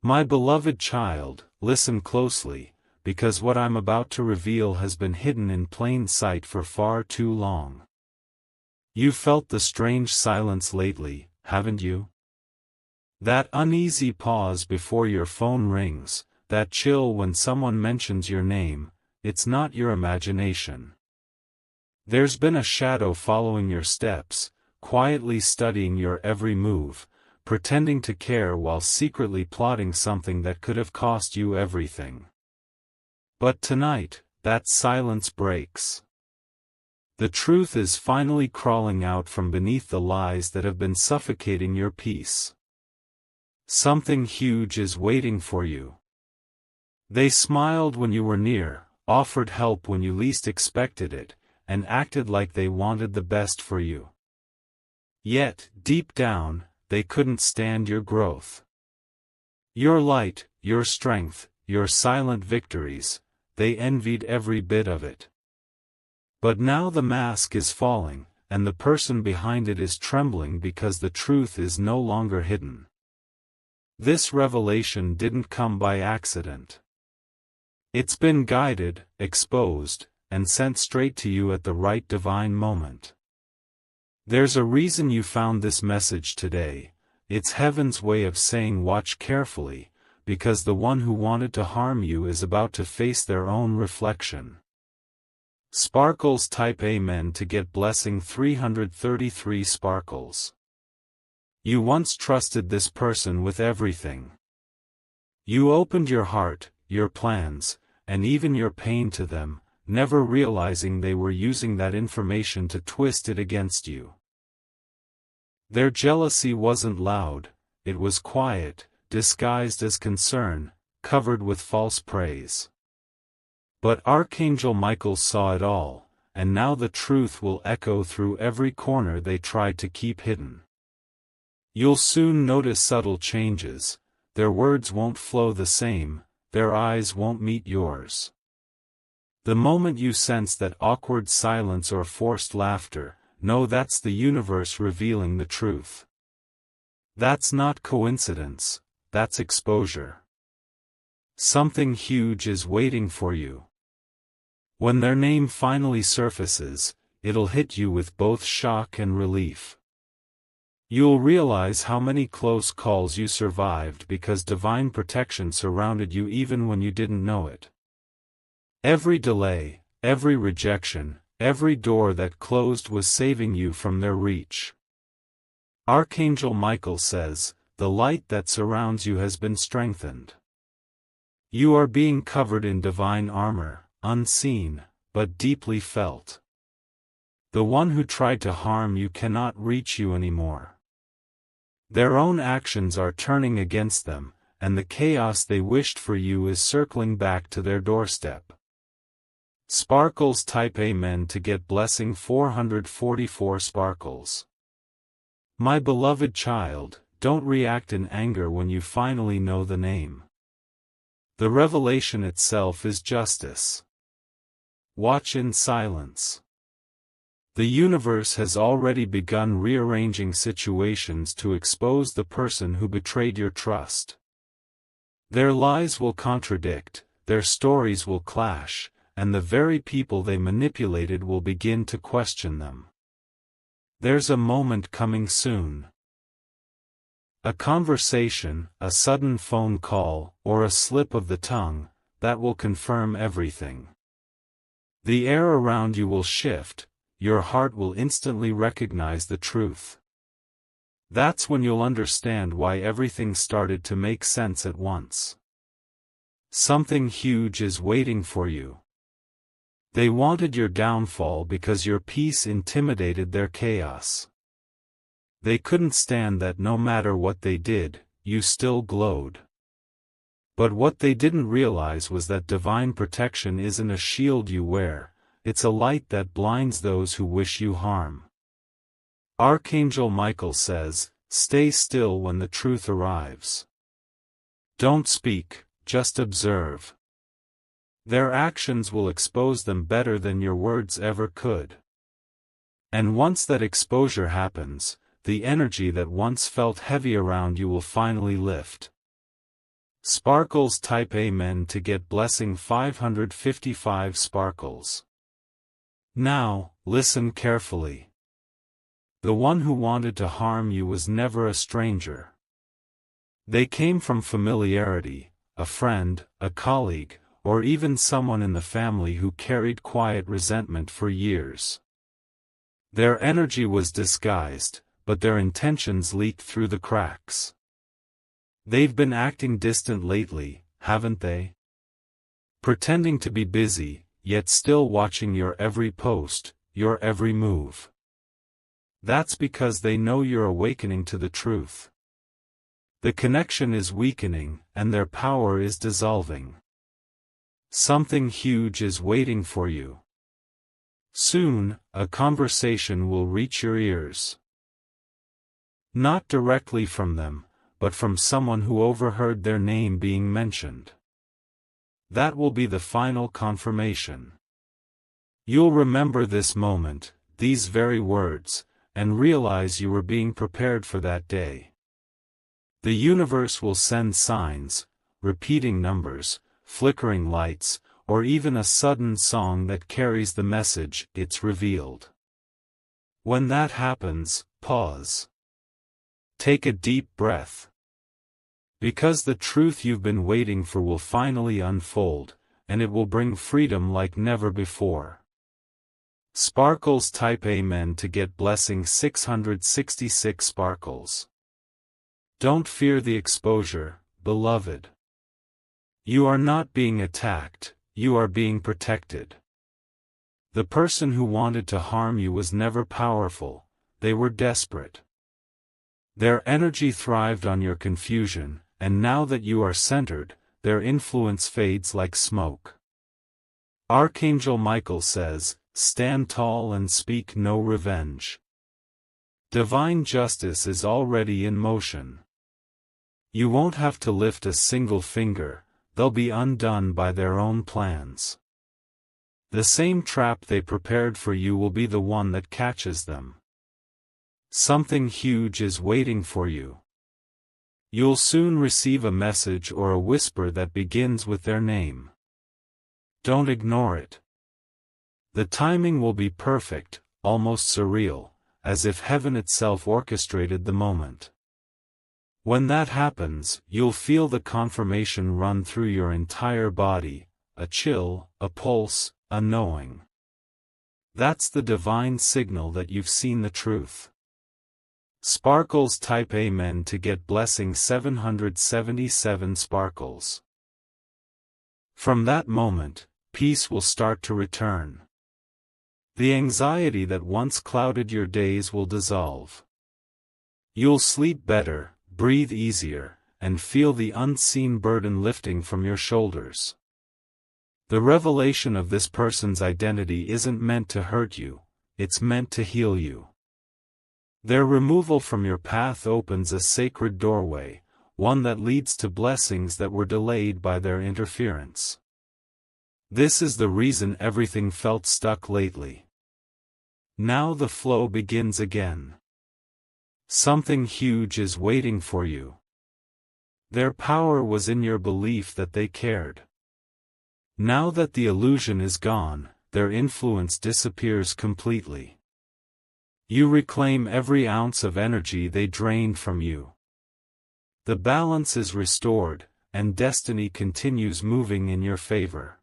My beloved child, listen closely, because what I'm about to reveal has been hidden in plain sight for far too long. You've felt the strange silence lately, haven't you? That uneasy pause before your phone rings, that chill when someone mentions your name. It's not your imagination. There's been a shadow following your steps, quietly studying your every move, pretending to care while secretly plotting something that could have cost you everything. But tonight, that silence breaks. The truth is finally crawling out from beneath the lies that have been suffocating your peace. Something huge is waiting for you. They smiled when you were near, offered help when you least expected it, and acted like they wanted the best for you. Yet, deep down, they couldn't stand your growth. Your light, your strength, your silent victories, they envied every bit of it. But now the mask is falling, and the person behind it is trembling because the truth is no longer hidden. This revelation didn't come by accident. It's been guided, exposed, and sent straight to you at the right divine moment. There's a reason you found this message today. It's heaven's way of saying watch carefully, because the one who wanted to harm you is about to face their own reflection. Sparkles type Amen to get blessing 333 sparkles. You once trusted this person with everything. You opened your heart, your plans, and even your pain to them, never realizing they were using that information to twist it against you. Their jealousy wasn't loud, it was quiet, disguised as concern, covered with false praise. But Archangel Michael saw it all, and now the truth will echo through every corner they tried to keep hidden. You'll soon notice subtle changes. Their words won't flow the same, their eyes won't meet yours. The moment you sense that awkward silence or forced laughter, know that's the universe revealing the truth. That's not coincidence, that's exposure. Something huge is waiting for you. When their name finally surfaces, it'll hit you with both shock and relief. You'll realize how many close calls you survived because divine protection surrounded you even when you didn't know it. Every delay, every rejection, every door that closed was saving you from their reach. Archangel Michael says, the light that surrounds you has been strengthened. You are being covered in divine armor, unseen, but deeply felt. The one who tried to harm you cannot reach you anymore. Their own actions are turning against them, and the chaos they wished for you is circling back to their doorstep. Sparkles type Amen to get blessing 444 sparkles. My beloved child, don't react in anger when you finally know the name. The revelation itself is justice. Watch in silence. The universe has already begun rearranging situations to expose the person who betrayed your trust. Their lies will contradict, their stories will clash, and the very people they manipulated will begin to question them. There's a moment coming soon. A conversation, a sudden phone call, or a slip of the tongue, that will confirm everything. The air around you will shift. Your heart will instantly recognize the truth. That's when you'll understand why everything started to make sense at once. Something huge is waiting for you. They wanted your downfall because your peace intimidated their chaos. They couldn't stand that no matter what they did, you still glowed. But what they didn't realize was that divine protection isn't a shield you wear. It's a light that blinds those who wish you harm. Archangel Michael says, stay still when the truth arrives. Don't speak, just observe. Their actions will expose them better than your words ever could. And once that exposure happens, the energy that once felt heavy around you will finally lift. Sparkles type Amen to get blessing 555 sparkles. Now, listen carefully. The one who wanted to harm you was never a stranger. They came from familiarity, a friend, a colleague, or even someone in the family who carried quiet resentment for years. Their energy was disguised, but their intentions leaked through the cracks. They've been acting distant lately, haven't they? Pretending to be busy, yet still watching your every post, your every move. That's because they know you're awakening to the truth. The connection is weakening, and their power is dissolving. Something huge is waiting for you. Soon, a conversation will reach your ears. Not directly from them, but from someone who overheard their name being mentioned. That will be the final confirmation. You'll remember this moment, these very words, and realize you were being prepared for that day. The universe will send signs, repeating numbers, flickering lights, or even a sudden song that carries the message, it's revealed. When that happens, pause. Take a deep breath. Because the truth you've been waiting for will finally unfold, and it will bring freedom like never before. Sparkles type Amen to get blessing 666 sparkles. Don't fear the exposure, beloved. You are not being attacked, you are being protected. The person who wanted to harm you was never powerful, they were desperate. Their energy thrived on your confusion, and now that you are centered, their influence fades like smoke. Archangel Michael says, "Stand tall and speak no revenge." Divine justice is already in motion. You won't have to lift a single finger, they'll be undone by their own plans. The same trap they prepared for you will be the one that catches them. Something huge is waiting for you. You'll soon receive a message or a whisper that begins with their name. Don't ignore it. The timing will be perfect, almost surreal, as if heaven itself orchestrated the moment. When that happens, you'll feel the confirmation run through your entire body, a chill, a pulse, a knowing. That's the divine signal that you've seen the truth. Sparkles type Amen to get blessing 777 sparkles. From that moment, peace will start to return. The anxiety that once clouded your days will dissolve. You'll sleep better, breathe easier, and feel the unseen burden lifting from your shoulders. The revelation of this person's identity isn't meant to hurt you, it's meant to heal you. Their removal from your path opens a sacred doorway, one that leads to blessings that were delayed by their interference. This is the reason everything felt stuck lately. Now the flow begins again. Something huge is waiting for you. Their power was in your belief that they cared. Now that the illusion is gone, their influence disappears completely. You reclaim every ounce of energy they drained from you. The balance is restored, and destiny continues moving in your favor.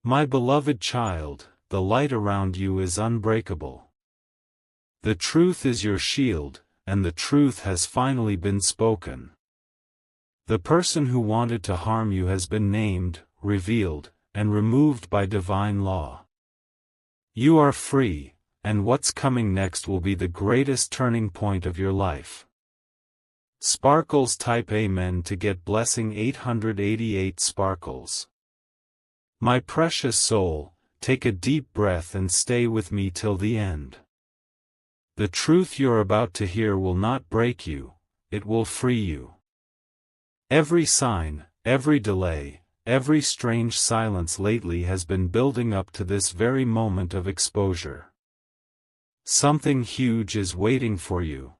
My beloved child, the light around you is unbreakable. The truth is your shield, and the truth has finally been spoken. The person who wanted to harm you has been named, revealed, and removed by divine law. You are free, and what's coming next will be the greatest turning point of your life. Sparkles type Amen to get blessing 888 sparkles. My precious soul, take a deep breath and stay with me till the end. The truth you're about to hear will not break you, it will free you. Every sign, every delay, every strange silence lately has been building up to this very moment of exposure. Something huge is waiting for you.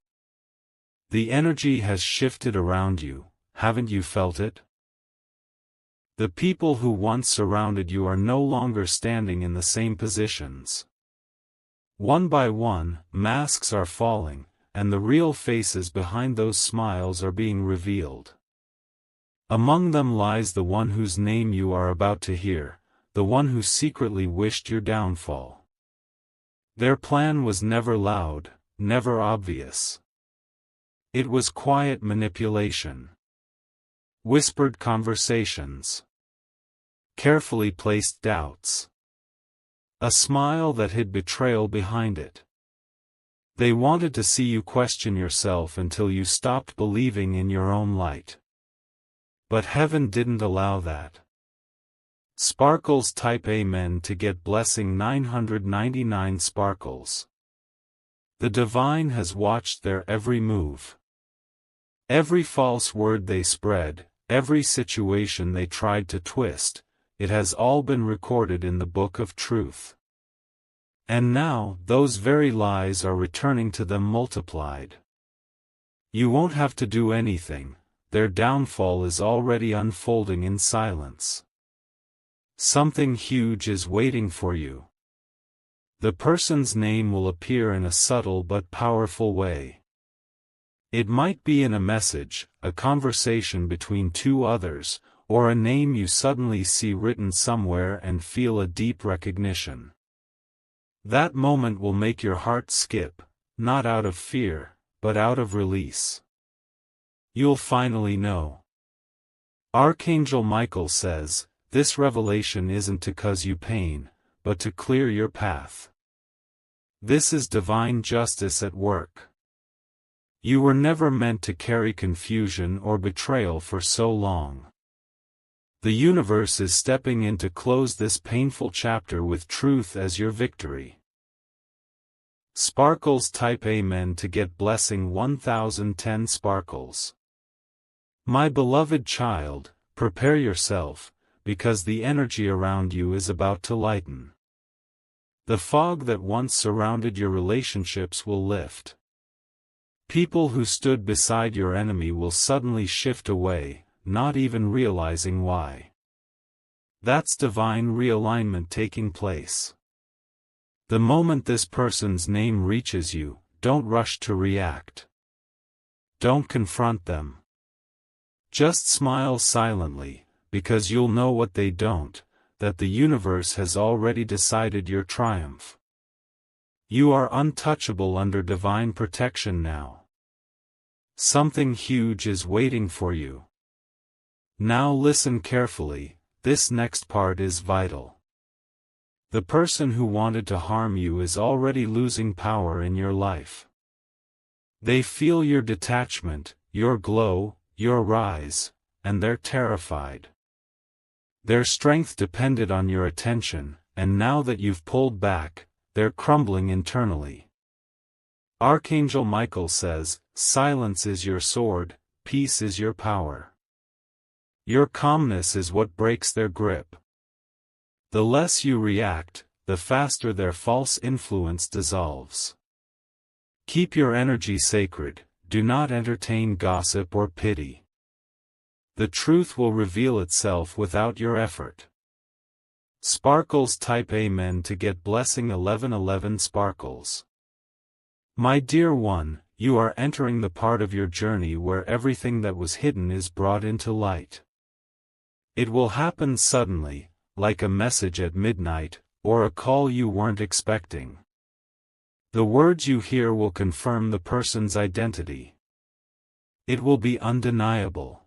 The energy has shifted around you, haven't you felt it? The people who once surrounded you are no longer standing in the same positions. One by one, masks are falling, and the real faces behind those smiles are being revealed. Among them lies the one whose name you are about to hear, the one who secretly wished your downfall. Their plan was never loud, never obvious. It was quiet manipulation. Whispered conversations. Carefully placed doubts. A smile that hid betrayal behind it. They wanted to see you question yourself until you stopped believing in your own light. But heaven didn't allow that. Sparkles type Amen to get blessing 999 sparkles. The divine has watched their every move. Every false word they spread, every situation they tried to twist, it has all been recorded in the book of truth. And now, those very lies are returning to them multiplied. You won't have to do anything, their downfall is already unfolding in silence. Something huge is waiting for you. The person's name will appear in a subtle but powerful way. It might be in a message, a conversation between two others, or a name you suddenly see written somewhere and feel a deep recognition. That moment will make your heart skip, not out of fear, but out of release. You'll finally know. Archangel Michael says, this revelation isn't to cause you pain, but to clear your path. This is divine justice at work. You were never meant to carry confusion or betrayal for so long. The universe is stepping in to close this painful chapter with truth as your victory. Sparkles type Amen to get blessing 1010 sparkles. My beloved child, prepare yourself, because the energy around you is about to lighten. The fog that once surrounded your relationships will lift. People who stood beside your enemy will suddenly shift away, not even realizing why. That's divine realignment taking place. The moment this person's name reaches you, don't rush to react. Don't confront them. Just smile silently, because you'll know what they don't, that the universe has already decided your triumph. You are untouchable under divine protection now. Something huge is waiting for you. Now listen carefully, this next part is vital. The person who wanted to harm you is already losing power in your life. They feel your detachment, your glow, your rise, and they're terrified. Their strength depended on your attention, and now that you've pulled back, they're crumbling internally. Archangel Michael says, silence is your sword, peace is your power. Your calmness is what breaks their grip. The less you react, the faster their false influence dissolves. Keep your energy sacred, do not entertain gossip or pity. The truth will reveal itself without your effort. Sparkles type Amen to get blessing 1111 sparkles. My dear one, you are entering the part of your journey where everything that was hidden is brought into light. It will happen suddenly, like a message at midnight, or a call you weren't expecting. The words you hear will confirm the person's identity. It will be undeniable.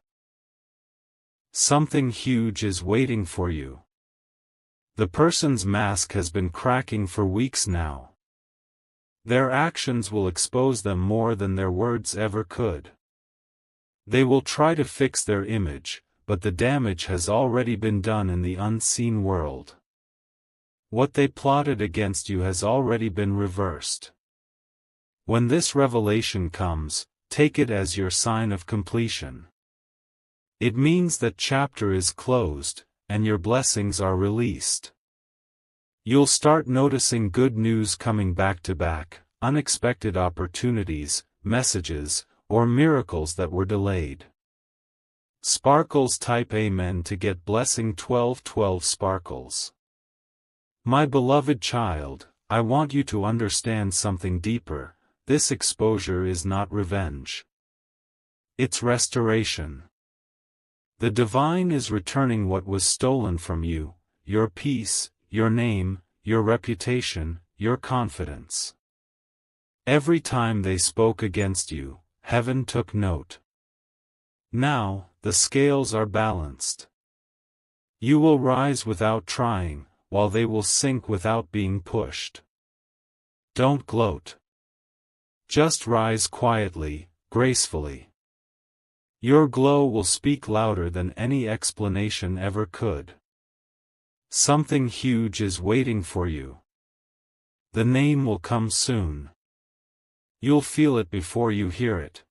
Something huge is waiting for you. The person's mask has been cracking for weeks now. Their actions will expose them more than their words ever could. They will try to fix their image, but the damage has already been done in the unseen world. What they plotted against you has already been reversed. When this revelation comes, take it as your sign of completion. It means that chapter is closed, and your blessings are released. You'll start noticing good news coming back to back, unexpected opportunities, messages, or miracles that were delayed. Sparkles type Amen to get blessing 1212 Sparkles. My beloved child, I want you to understand something deeper. This exposure is not revenge. It's restoration. The divine is returning what was stolen from you: your peace, your name, your reputation, your confidence. Every time they spoke against you, heaven took note. Now, the scales are balanced. You will rise without trying, while they will sink without being pushed. Don't gloat. Just rise quietly, gracefully. Your glow will speak louder than any explanation ever could. Something huge is waiting for you. The name will come soon. You'll feel it before you hear it.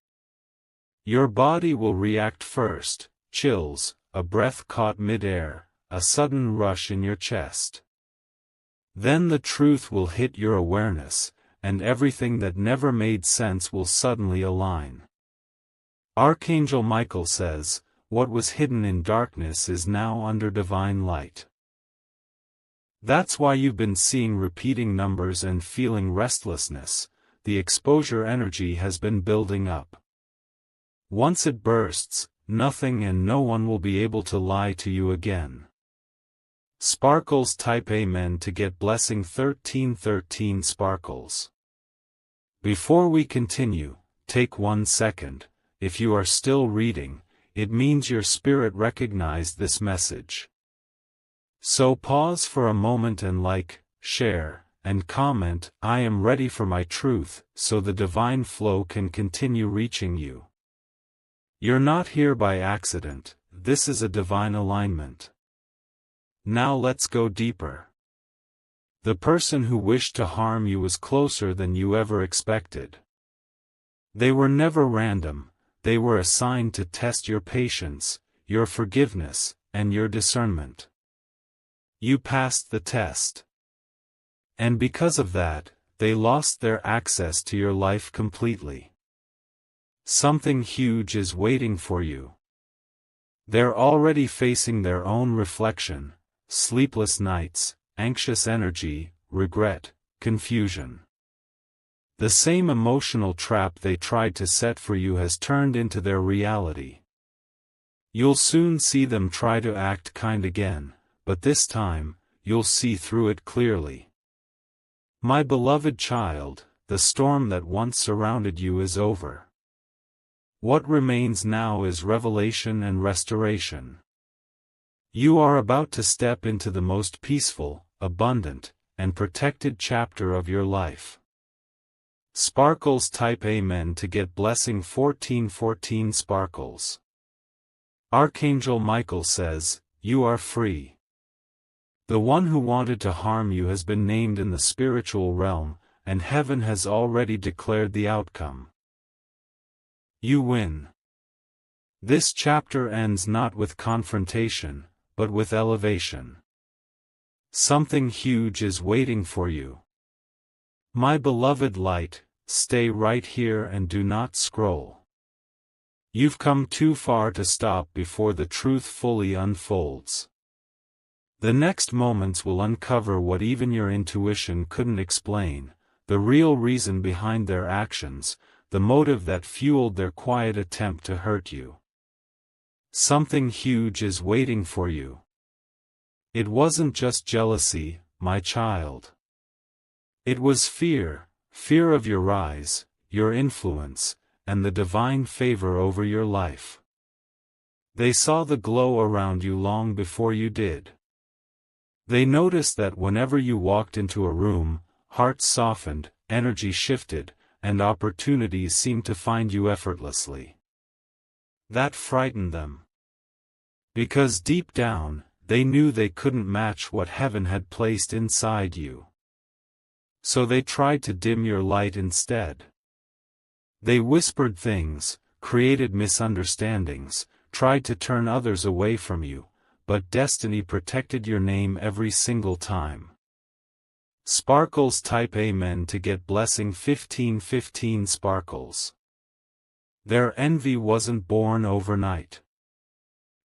Your body will react first: chills, a breath caught mid-air, a sudden rush in your chest. Then the truth will hit your awareness, and everything that never made sense will suddenly align. Archangel Michael says, what was hidden in darkness is now under divine light. That's why you've been seeing repeating numbers and feeling restlessness. The exposure energy has been building up. Once it bursts, nothing and no one will be able to lie to you again. Sparkles type Amen to get blessing 1313 Sparkles. Before we continue, take 1 second. If you are still reading, it means your spirit recognized this message. So pause for a moment and like, share, and comment, I am ready for my truth, so the divine flow can continue reaching you. You're not here by accident, this is a divine alignment. Now let's go deeper. The person who wished to harm you was closer than you ever expected. They were never random, they were assigned to test your patience, your forgiveness, and your discernment. You passed the test. And because of that, they lost their access to your life completely. Something huge is waiting for you. They're already facing their own reflection: sleepless nights, anxious energy, regret, confusion. The same emotional trap they tried to set for you has turned into their reality. You'll soon see them try to act kind again, but this time, you'll see through it clearly. My beloved child, the storm that once surrounded you is over. What remains now is revelation and restoration. You are about to step into the most peaceful, abundant, and protected chapter of your life. Sparkles type Amen to get blessing 1414 Sparkles. Archangel Michael says, you are free. The one who wanted to harm you has been named in the spiritual realm, and heaven has already declared the outcome. You win. This chapter ends not with confrontation, but with elevation. Something huge is waiting for you. My beloved light, stay right here and do not scroll. You've come too far to stop before the truth fully unfolds. The next moments will uncover what even your intuition couldn't explain, the real reason behind their actions, the motive that fueled their quiet attempt to hurt you. Something huge is waiting for you. It wasn't just jealousy, my child. It was fear, fear of your rise, your influence, and the divine favor over your life. They saw the glow around you long before you did. They noticed that whenever you walked into a room, hearts softened, energy shifted, and opportunities seemed to find you effortlessly. That frightened them. Because deep down, they knew they couldn't match what heaven had placed inside you. So they tried to dim your light instead. They whispered things, created misunderstandings, tried to turn others away from you, but destiny protected your name every single time. Sparkles type Amen to get blessing 1515 Sparkles. Their envy wasn't born overnight.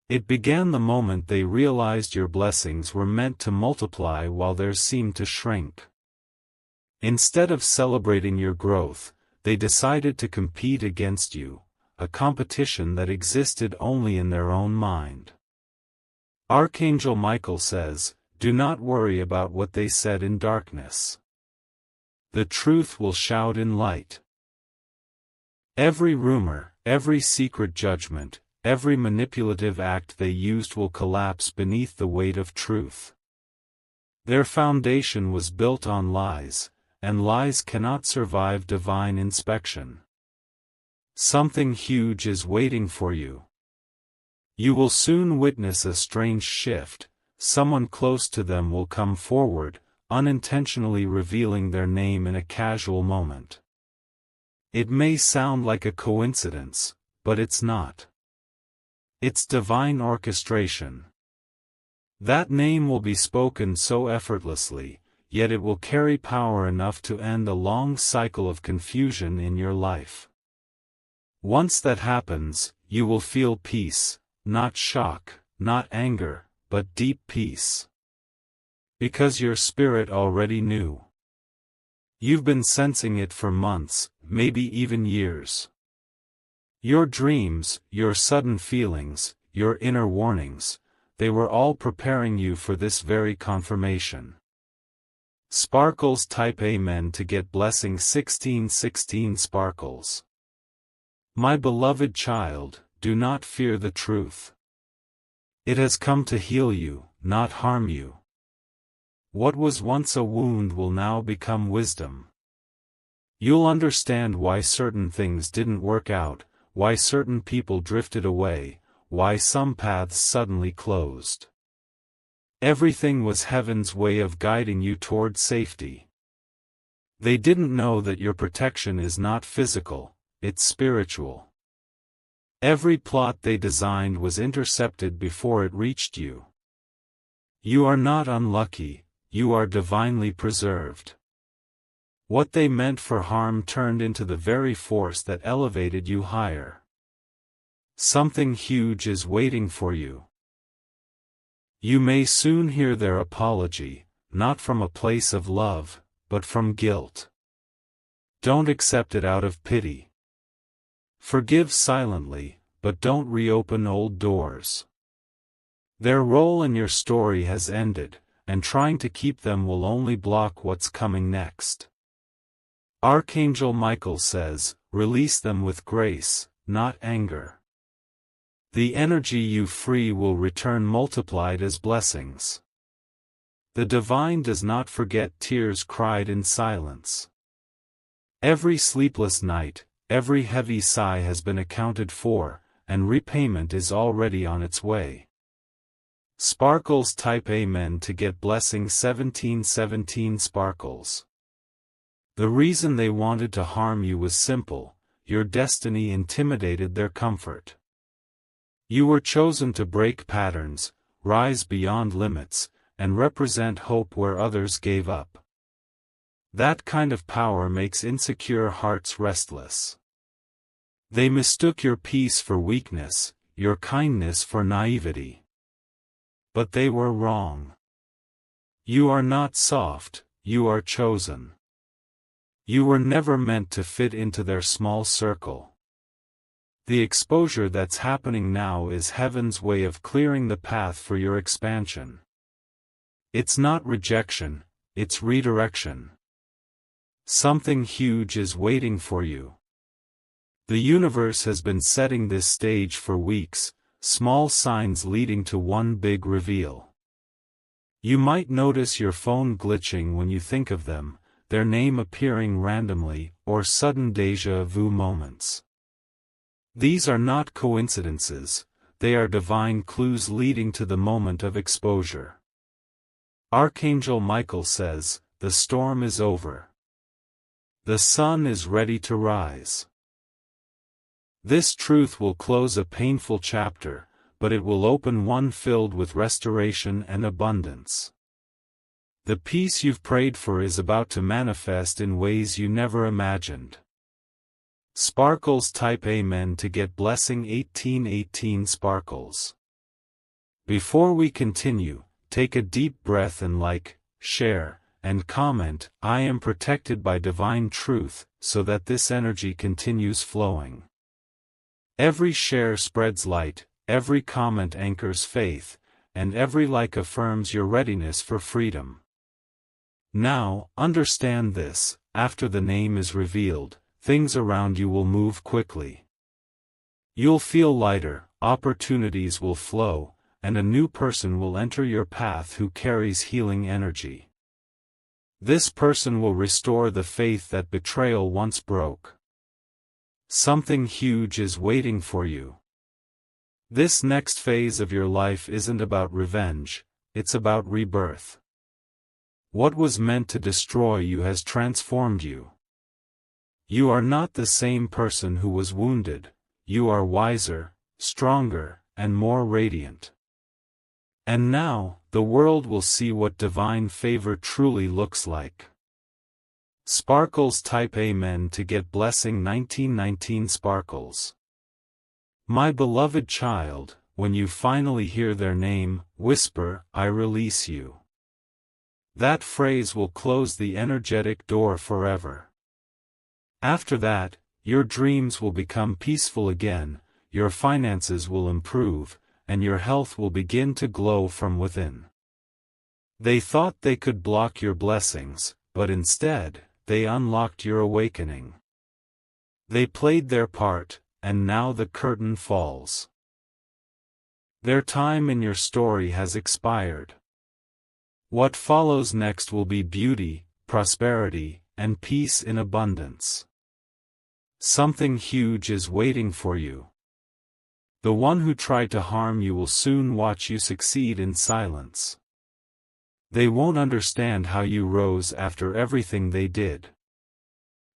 It began the moment they realized your blessings were meant to multiply while theirs seemed to shrink. Instead of celebrating your growth, they decided to compete against you, a competition that existed only in their own mind. Archangel Michael says, "Do not worry about what they said in darkness. The truth will shout in light." Every rumor, every secret judgment, every manipulative act they used will collapse beneath the weight of truth. Their foundation was built on lies, and lies cannot survive divine inspection. Something huge is waiting for you. You will soon witness a strange shift. Someone close to them will come forward, unintentionally revealing their name in a casual moment. It may sound like a coincidence, but it's not. It's divine orchestration. That name will be spoken so effortlessly, yet it will carry power enough to end a long cycle of confusion in your life. Once that happens, you will feel peace, not shock, not anger, but deep peace. Because your spirit already knew. You've been sensing it for months, maybe even years. Your dreams, your sudden feelings, your inner warnings, they were all preparing you for this very confirmation. Sparkles type Amen to get blessing 1616 Sparkles. My beloved child, do not fear the truth. It has come to heal you, not harm you. What was once a wound will now become wisdom. You'll understand why certain things didn't work out, why certain people drifted away, why some paths suddenly closed. Everything was heaven's way of guiding you toward safety. They didn't know that your protection is not physical, it's spiritual. Every plot they designed was intercepted before it reached you. You are not unlucky, you are divinely preserved. What they meant for harm turned into the very force that elevated you higher. Something huge is waiting for you. You may soon hear their apology, not from a place of love, but from guilt. Don't accept it out of pity. Forgive silently, but don't reopen old doors. Their role in your story has ended, and trying to keep them will only block what's coming next. Archangel Michael says, release them with grace, not anger. The energy you free will return multiplied as blessings. The divine does not forget tears cried in silence. Every sleepless night, every heavy sigh has been accounted for, and repayment is already on its way. Sparkles type Amen to get blessing 1717 Sparkles. The reason they wanted to harm you was simple, your destiny intimidated their comfort. You were chosen to break patterns, rise beyond limits, and represent hope where others gave up. That kind of power makes insecure hearts restless. They mistook your peace for weakness, your kindness for naivety. But they were wrong. You are not soft, you are chosen. You were never meant to fit into their small circle. The exposure that's happening now is heaven's way of clearing the path for your expansion. It's not rejection, it's redirection. Something huge is waiting for you. The universe has been setting this stage for weeks, small signs leading to one big reveal. You might notice your phone glitching when you think of them, their name appearing randomly, or sudden déjà vu moments. These are not coincidences, they are divine clues leading to the moment of exposure. Archangel Michael says, the storm is over. The sun is ready to rise. This truth will close a painful chapter, but it will open one filled with restoration and abundance. The peace you've prayed for is about to manifest in ways you never imagined. Sparkles type Amen to get blessing 1818 Sparkles. Before we continue, take a deep breath and like, share, and comment. I am protected by divine truth, so that this energy continues flowing. Every share spreads light, every comment anchors faith, and every like affirms your readiness for freedom. Now, understand this: after the name is revealed, things around you will move quickly. You'll feel lighter, opportunities will flow, and a new person will enter your path who carries healing energy. This person will restore the faith that betrayal once broke. Something huge is waiting for you. This next phase of your life isn't about revenge, it's about rebirth. What was meant to destroy you has transformed you. You are not the same person who was wounded. You are wiser, stronger, and more radiant. And now, the world will see what divine favor truly looks like. Sparkles type Amen to get blessing 1919 Sparkles. My beloved child, when you finally hear their name, whisper, I release you. That phrase will close the energetic door forever. After that, your dreams will become peaceful again, your finances will improve, and your health will begin to glow from within. They thought they could block your blessings, but instead, they unlocked your awakening. They played their part, and now the curtain falls. Their time in your story has expired. What follows next will be beauty, prosperity, and peace in abundance. Something huge is waiting for you. The one who tried to harm you will soon watch you succeed in silence. They won't understand how you rose after everything they did.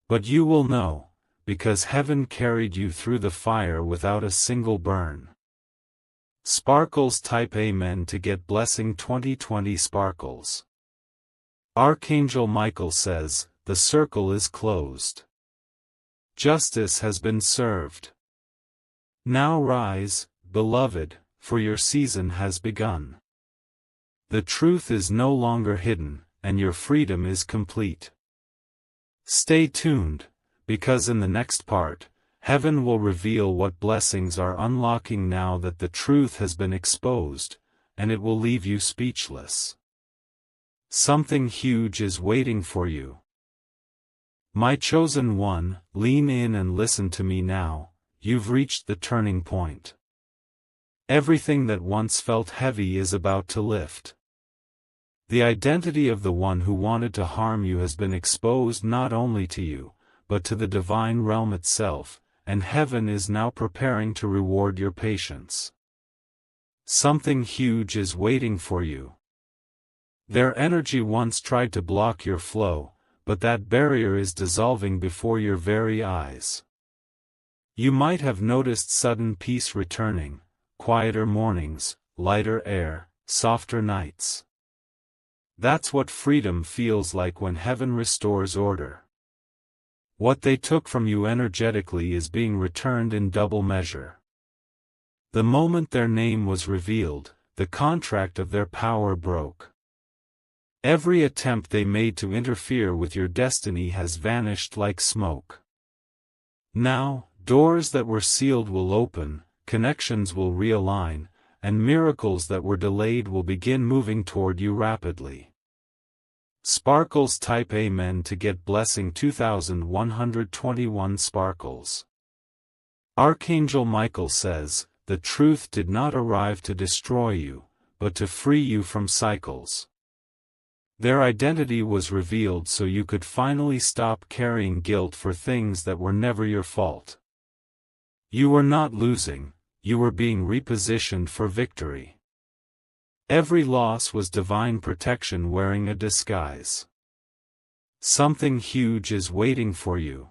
But you will know, because heaven carried you through the fire without a single burn. Sparkles type Amen to get blessing 2020 Sparkles. Archangel Michael says, the circle is closed. Justice has been served. Now rise, beloved, for your season has begun. The truth is no longer hidden, and your freedom is complete. Stay tuned, because in the next part, heaven will reveal what blessings are unlocking now that the truth has been exposed, and it will leave you speechless. Something huge is waiting for you. My chosen one, lean in and listen to me now. You've reached the turning point. Everything that once felt heavy is about to lift. The identity of the one who wanted to harm you has been exposed not only to you, but to the divine realm itself, and heaven is now preparing to reward your patience. Something huge is waiting for you. Their energy once tried to block your flow, but that barrier is dissolving before your very eyes. You might have noticed sudden peace returning, quieter mornings, lighter air, softer nights. That's what freedom feels like when heaven restores order. What they took from you energetically is being returned in double measure. The moment their name was revealed, the contract of their power broke. Every attempt they made to interfere with your destiny has vanished like smoke. Now, doors that were sealed will open, connections will realign, and miracles that were delayed will begin moving toward you rapidly. Sparkles type Amen to get blessing 2121 Sparkles. Archangel Michael says, the truth did not arrive to destroy you, but to free you from cycles. Their identity was revealed so you could finally stop carrying guilt for things that were never your fault. You were not losing, you were being repositioned for victory. Every loss was divine protection wearing a disguise. Something huge is waiting for you.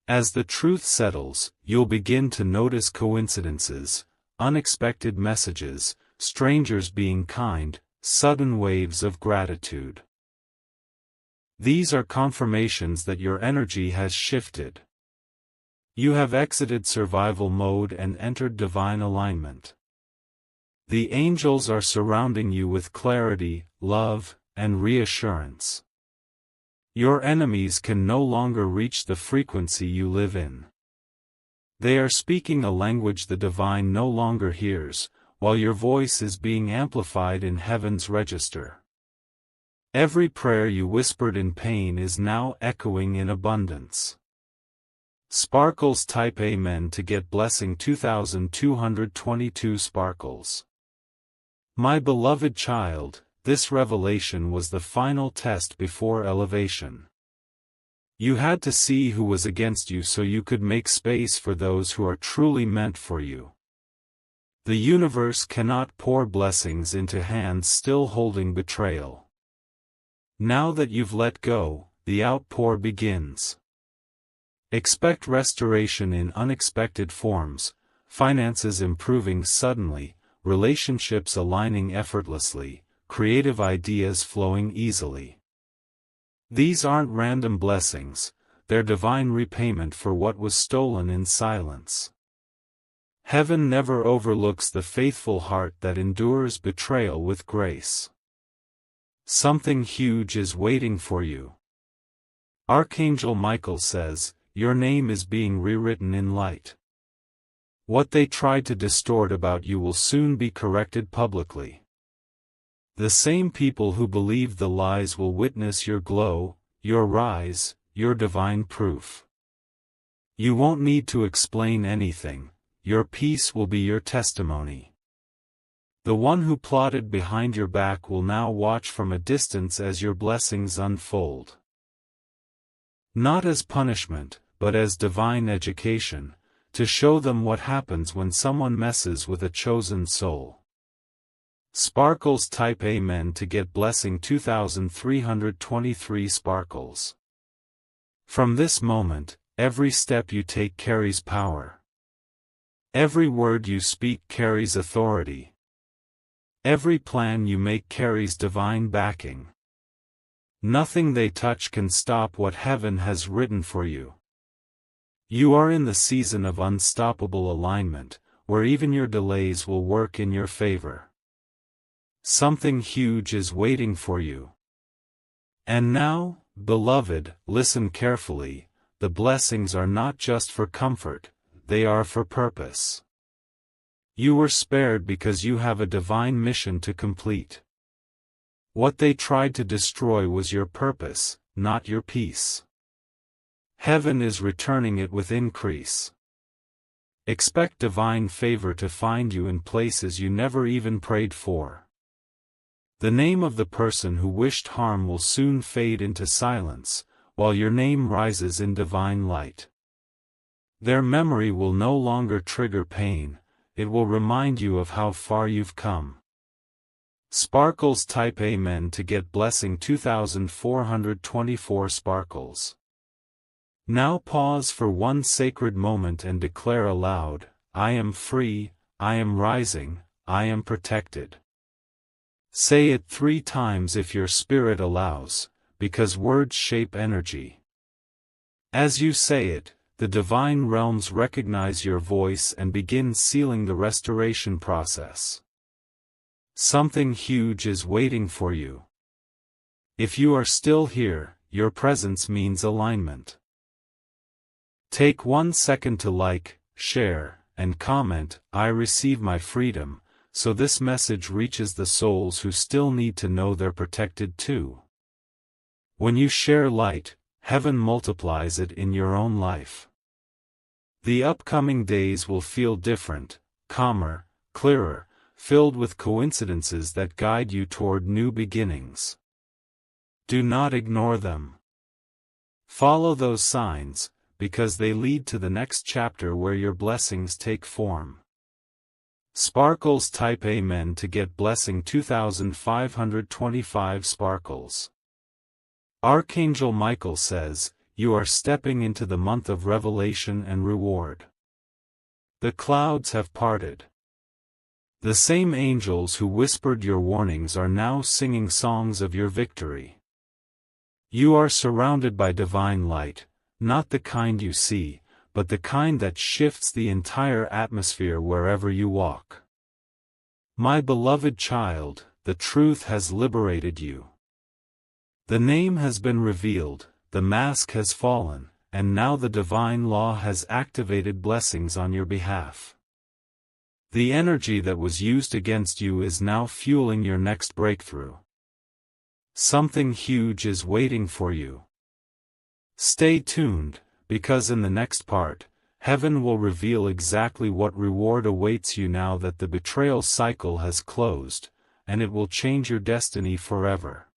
As the truth settles, you'll begin to notice coincidences, unexpected messages, strangers being kind, sudden waves of gratitude. These are confirmations that your energy has shifted. You have exited survival mode and entered divine alignment. The angels are surrounding you with clarity, love, and reassurance. Your enemies can no longer reach the frequency you live in. They are speaking a language the divine no longer hears, while your voice is being amplified in heaven's register. Every prayer you whispered in pain is now echoing in abundance. Sparkles type Amen to get blessing 2222 sparkles. My beloved child, this revelation was the final test before elevation. You had to see who was against you so you could make space for those who are truly meant for you. The universe cannot pour blessings into hands still holding betrayal. Now that you've let go, the outpour begins. Expect restoration in unexpected forms, finances improving suddenly, relationships aligning effortlessly, creative ideas flowing easily. These aren't random blessings, they're divine repayment for what was stolen in silence. Heaven never overlooks the faithful heart that endures betrayal with grace. Something huge is waiting for you. Archangel Michael says, your name is being rewritten in light. What they tried to distort about you will soon be corrected publicly. The same people who believed the lies will witness your glow, your rise, your divine proof. You won't need to explain anything, your peace will be your testimony. The one who plotted behind your back will now watch from a distance as your blessings unfold. Not as punishment, but as divine education, to show them what happens when someone messes with a chosen soul. Sparkles type Amen to get blessing 2323 sparkles. From this moment, every step you take carries power. Every word you speak carries authority. Every plan you make carries divine backing. Nothing they touch can stop what heaven has written for you. You are in the season of unstoppable alignment, where even your delays will work in your favor. Something huge is waiting for you. And now, beloved, listen carefully, the blessings are not just for comfort, they are for purpose. You were spared because you have a divine mission to complete. What they tried to destroy was your purpose, not your peace. Heaven is returning it with increase. Expect divine favor to find you in places you never even prayed for. The name of the person who wished harm will soon fade into silence, while your name rises in divine light. Their memory will no longer trigger pain, it will remind you of how far you've come. Sparkles type Amen to get blessing 2424 sparkles. Now pause for one sacred moment and declare aloud, I am free, I am rising, I am protected. Say it 3 times if your spirit allows, because words shape energy. As you say it, the divine realms recognize your voice and begin sealing the restoration process. Something huge is waiting for you. If you are still here, your presence means alignment. Take 1 second to like, share, and comment, I receive my freedom, so this message reaches the souls who still need to know they're protected too. When you share light, heaven multiplies it in your own life. The upcoming days will feel different, calmer, clearer, filled with coincidences that guide you toward new beginnings. Do not ignore them. Follow those signs, because they lead to the next chapter where your blessings take form. Sparkles type Amen to get blessing 2525 sparkles. Archangel Michael says, you are stepping into the month of revelation and reward. The clouds have parted. The same angels who whispered your warnings are now singing songs of your victory. You are surrounded by divine light, not the kind you see, but the kind that shifts the entire atmosphere wherever you walk. My beloved child, the truth has liberated you. The name has been revealed, the mask has fallen, and now the divine law has activated blessings on your behalf. The energy that was used against you is now fueling your next breakthrough. Something huge is waiting for you. Stay tuned, because in the next part, heaven will reveal exactly what reward awaits you now that the betrayal cycle has closed, and it will change your destiny forever.